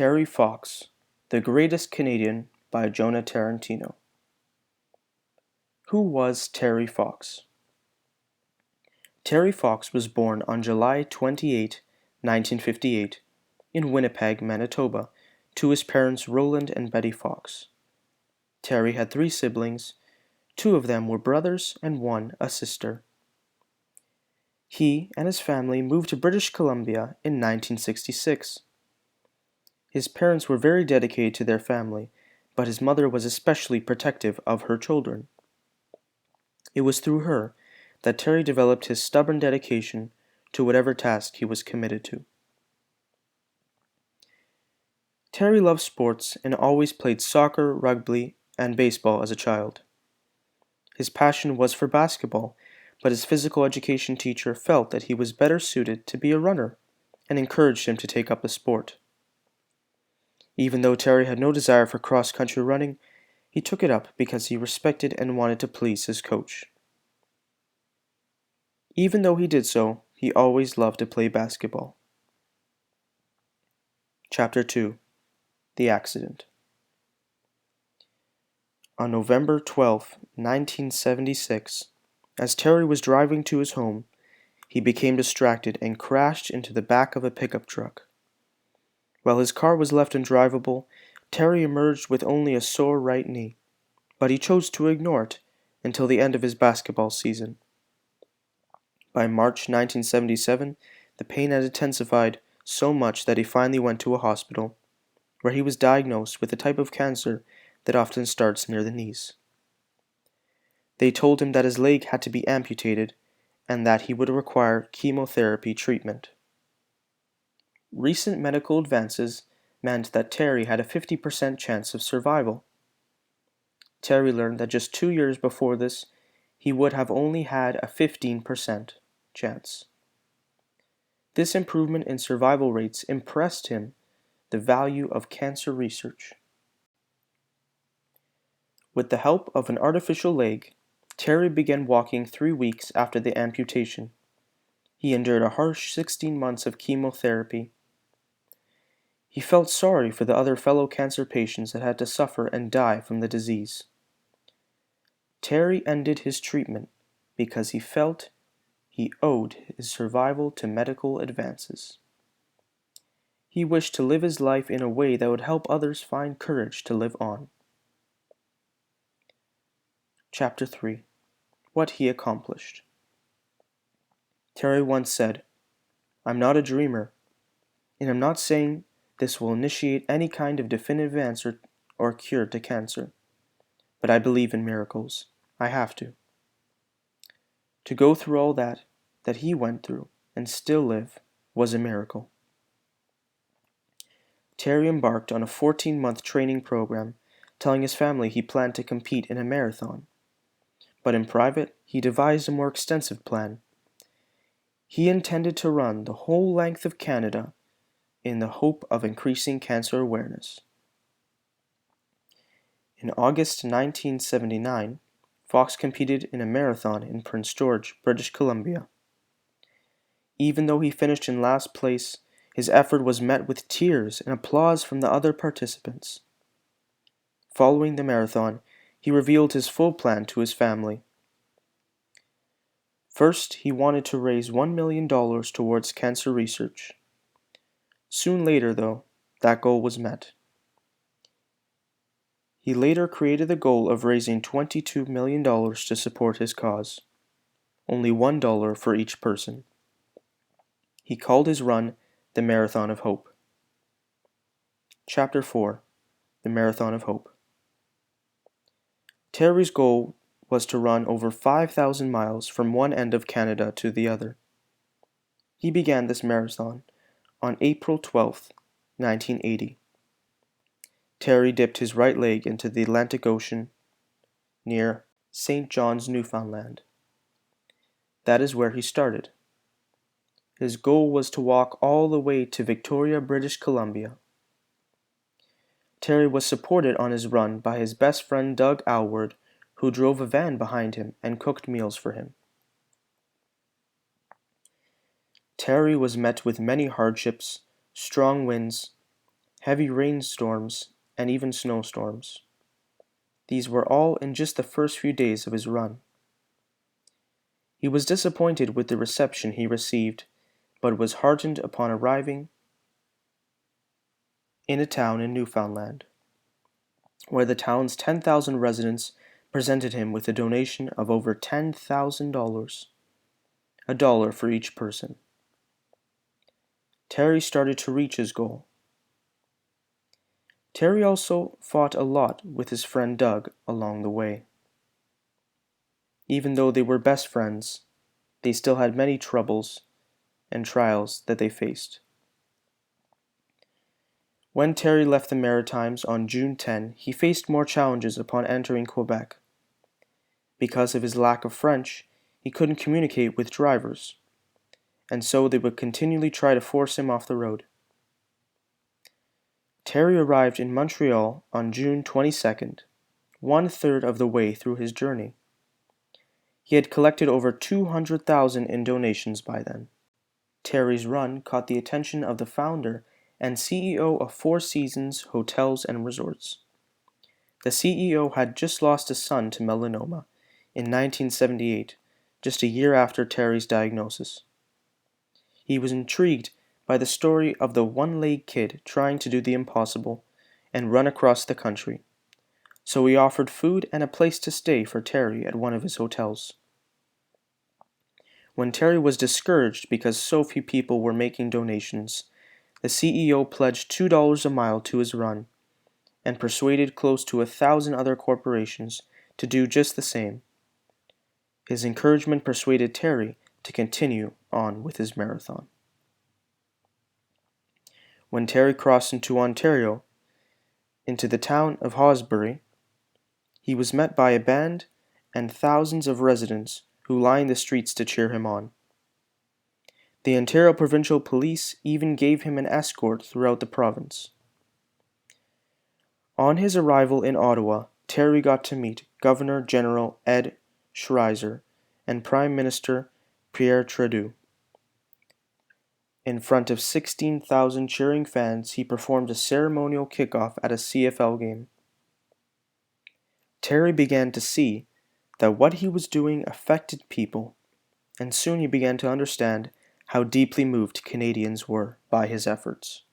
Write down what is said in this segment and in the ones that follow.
Terry Fox, The Greatest Canadian by Jonah Tarantino. Who was Terry Fox? Terry Fox was born on July 28, 1958, in Winnipeg, Manitoba, to his parents Roland and Betty Fox. Terry had 3 siblings. 2 of them were brothers and 1 a sister. He and his family moved to British Columbia in 1966. His parents were very dedicated to their family, but his mother was especially protective of her children. It was through her that Terry developed his stubborn dedication to whatever task he was committed to. Terry loved sports and always played soccer, rugby, and baseball as a child. His passion was for basketball, but his physical education teacher felt that he was better suited to be a runner and encouraged him to take up the sport. Even though Terry had no desire for cross-country running, he took it up because he respected and wanted to please his coach. Even though he did so, he always loved to play basketball. Chapter 2: The Accident. On November 12, 1976, as Terry was driving to his home, he became distracted and crashed into the back of a pickup truck. While his car was left undrivable, Terry emerged with only a sore right knee, but he chose to ignore it until the end of his basketball season. By March 1977, the pain had intensified so much that he finally went to a hospital, where he was diagnosed with a type of cancer that often starts near the knees. They told him that his leg had to be amputated and that he would require chemotherapy treatment. Recent medical advances meant that Terry had a 50% chance of survival. Terry learned that just 2 years before this, he would have only had a 15% chance. This improvement in survival rates impressed him the value of cancer research. With the help of an artificial leg, Terry began walking 3 weeks after the amputation. He endured a harsh 16 months of chemotherapy. He felt sorry for the other fellow cancer patients that had to suffer and die from the disease. Terry ended his treatment because he felt he owed his survival to medical advances. He wished to live his life in a way that would help others find courage to live on. Chapter 3: What he accomplished. Terry once said, "I'm not a dreamer, and I'm not saying this will initiate any kind of definitive answer or cure to cancer, but I believe in miracles. I have to." To go through all that he went through and still live was a miracle. Terry embarked on a 14-month training program, telling his family he planned to compete in a marathon. But in private, he devised a more extensive plan. He intended to run the whole length of Canada in the hope of increasing cancer awareness. In August 1979, Fox competed in a marathon in Prince George, British Columbia. Even though he finished in last place, his effort was met with tears and applause from the other participants. Following the marathon, he revealed his full plan to his family. First, he wanted to raise $1 million towards cancer research. Soon later, though, that goal was met. He later created the goal of raising $22 million to support his cause, only $1 for each person. He called his run the Marathon of Hope. Chapter 4: The Marathon of Hope. Terry's goal was to run over 5,000 miles from one end of Canada to the other. He began this marathon on April 12, 1980. Terry dipped his right leg into the Atlantic Ocean near St. John's, Newfoundland. That is where he started. His goal was to walk all the way to Victoria, British Columbia. Terry was supported on his run by his best friend Doug Alward, who drove a van behind him and cooked meals for him. Terry was met with many hardships, strong winds, heavy rainstorms, and even snowstorms. These were all in just the first few days of his run. He was disappointed with the reception he received, but was heartened upon arriving in a town in Newfoundland, where the town's 10,000 residents presented him with a donation of over $10,000, a dollar for each person. Terry started to reach his goal. Terry also fought a lot with his friend Doug along the way. Even though they were best friends, they still had many troubles and trials that they faced. When Terry left the Maritimes on June 10, he faced more challenges upon entering Quebec. Because of his lack of French, he couldn't communicate with drivers, and so they would continually try to force him off the road. Terry arrived in Montreal on June 22nd, one-third of the way through his journey. He had collected over 200,000 in donations by then. Terry's run caught the attention of the founder and CEO of Four Seasons Hotels and Resorts. The CEO had just lost a son to melanoma in 1978, just a year after Terry's diagnosis. He was intrigued by the story of the one-legged kid trying to do the impossible and run across the country, so he offered food and a place to stay for Terry at one of his hotels. When Terry was discouraged because so few people were making donations, the CEO pledged $2 a mile to his run and persuaded close to 1,000 other corporations to do just the same. His encouragement persuaded Terry to continue on with his marathon. When Terry crossed into Ontario, into the town of Hawesbury, he was met by a band and thousands of residents who lined the streets to cheer him on. The Ontario Provincial Police even gave him an escort throughout the province. On his arrival in Ottawa, Terry got to meet Governor General Ed Schreiser and Prime Minister Pierre Trudeau. In front of 16,000 cheering fans, he performed a ceremonial kickoff at a CFL game. Terry began to see that what he was doing affected people, and soon he began to understand how deeply moved Canadians were by his efforts.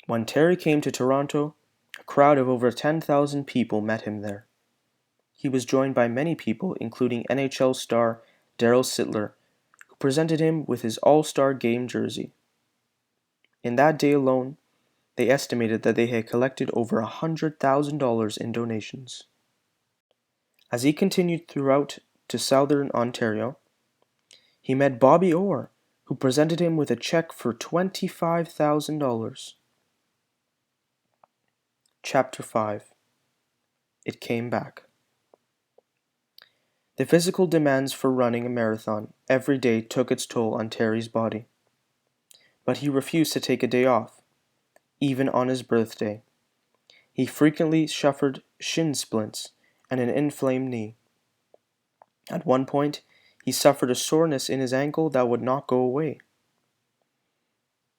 When Terry came to Toronto, a crowd of over 10,000 people met him there. He was joined by many people, including NHL star Darryl Sittler, who presented him with his All-Star Game jersey. In that day alone, they estimated that they had collected over $100,000 in donations. As he continued throughout to southern Ontario, he met Bobby Orr, who presented him with a check for $25,000. Chapter 5. It Came Back. The physical demands for running a marathon every day took its toll on Terry's body. But he refused to take a day off, even on his birthday. He frequently suffered shin splints and an inflamed knee. At one point, he suffered a soreness in his ankle that would not go away.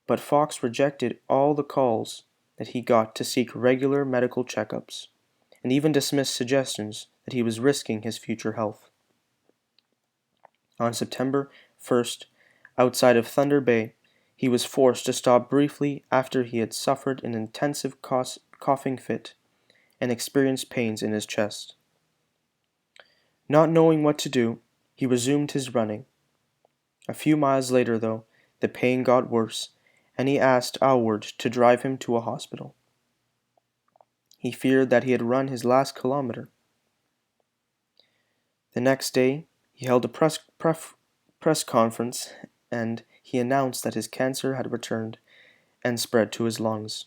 But Fox rejected all the calls that he got to seek regular medical checkups, and even dismissed suggestions that he was risking his future health. On September 1st, outside of Thunder Bay, he was forced to stop briefly after he had suffered an intensive coughing fit and experienced pains in his chest. Not knowing what to do, he resumed his running. A few miles later, though, the pain got worse, and he asked Alward to drive him to a hospital. He feared that he had run his last kilometer. The next day, he held a press conference, and he announced that his cancer had returned and spread to his lungs.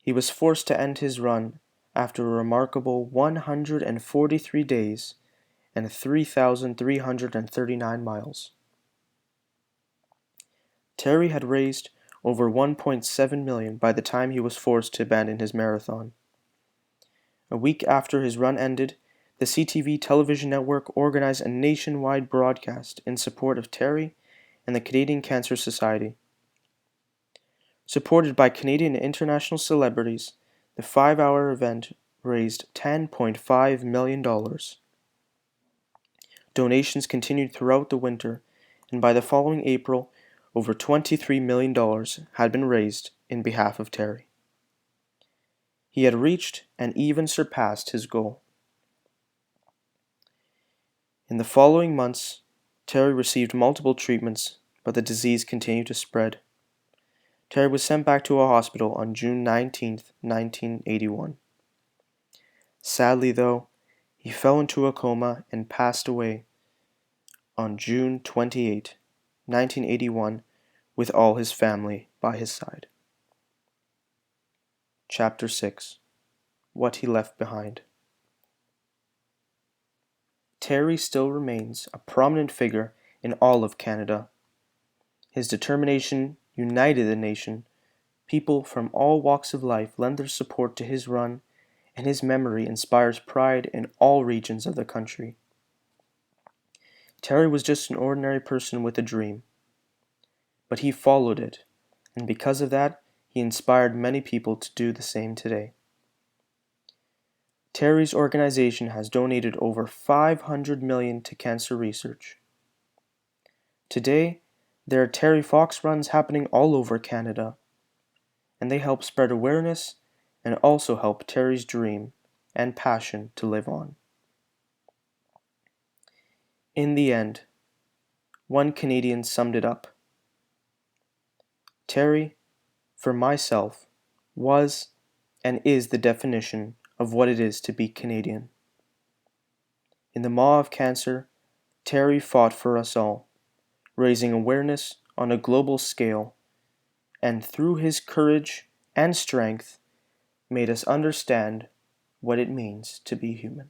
He was forced to end his run after a remarkable 143 days and 3,339 miles. Terry had raised over $1.7 million by the time he was forced to abandon his marathon. A week after his run ended, the CTV television network organized a nationwide broadcast in support of Terry and the Canadian Cancer Society. Supported by Canadian and international celebrities, the 5-hour event raised $10.5 million. Donations continued throughout the winter, and by the following April, over $23 million had been raised in behalf of Terry. He had reached and even surpassed his goal. In the following months, Terry received multiple treatments, but the disease continued to spread. Terry was sent back to a hospital on June 19, 1981. Sadly, though, he fell into a coma and passed away on June 28, 1981, with all his family by his side. Chapter 6: What He Left Behind. Terry still remains a prominent figure in all of Canada. His determination united the nation. People from all walks of life lend their support to his run, and his memory inspires pride in all regions of the country. Terry was just an ordinary person with a dream, but he followed it, and because of that, he inspired many people to do the same today. Terry's organization has donated over $500 million to cancer research. Today, there are Terry Fox runs happening all over Canada, and they help spread awareness and also help Terry's dream and passion to live on. In the end, one Canadian summed it up. Terry, for myself, was and is the definition of what it is to be Canadian. In the maw of cancer, Terry fought for us all, raising awareness on a global scale, and through his courage and strength, made us understand what it means to be human.